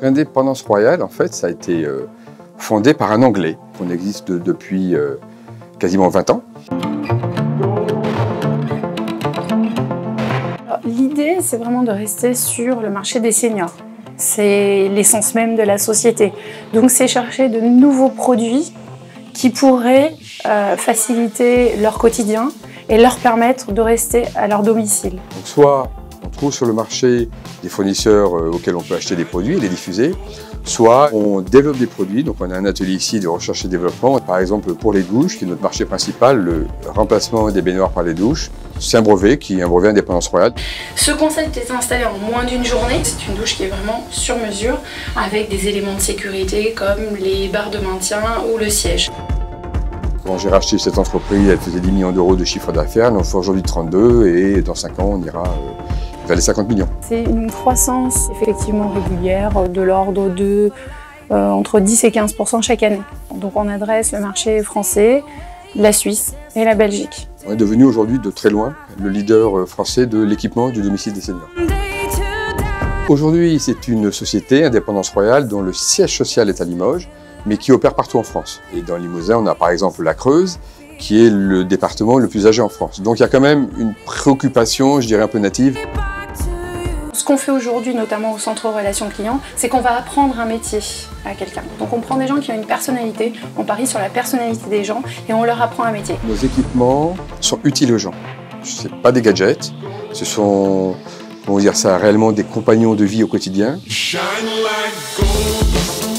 L'indépendance royale, en fait, ça a été fondé par un Anglais. On existe depuis quasiment 20 ans. L'idée, c'est vraiment de rester sur le marché des seniors. C'est l'essence même de la société. Donc c'est chercher de nouveaux produits qui pourraient faciliter leur quotidien et leur permettre de rester à leur domicile. Donc soit on trouve sur le marché des fournisseurs auxquels on peut acheter des produits et les diffuser, soit on développe des produits. Donc on a un atelier ici de recherche et développement, par exemple pour les douches, qui est notre marché principal, le remplacement des baignoires par les douches. C'est un brevet qui est un brevet indépendance royale. Ce concept est installé en moins d'une journée. C'est une douche qui est vraiment sur mesure avec des éléments de sécurité comme les barres de maintien ou le siège. Quand j'ai racheté cette entreprise, elle faisait 10 millions d'euros de chiffre d'affaires, elle en fait aujourd'hui 32 et dans 5 ans on ira vers les 50 millions. C'est une croissance effectivement régulière de l'ordre de entre 10 et 15% chaque année. Donc on adresse le marché français, la Suisse et la Belgique. On est devenu aujourd'hui de très loin le leader français de l'équipement du domicile des seniors. Aujourd'hui, c'est une société, Indépendance Royale, dont le siège social est à Limoges, mais qui opère partout en France. Et dans le Limousin, on a par exemple la Creuse, qui est le département le plus âgé en France. Donc il y a quand même une préoccupation, je dirais un peu native. Ce qu'on fait aujourd'hui, notamment au centre relations clients, c'est qu'on va apprendre un métier à quelqu'un. Donc on prend des gens qui ont une personnalité, on parie sur la personnalité des gens et on leur apprend un métier. Nos équipements sont utiles aux gens. Ce ne sont pas des gadgets, ce sont, comment dire ça, réellement des compagnons de vie au quotidien. Shine like gold.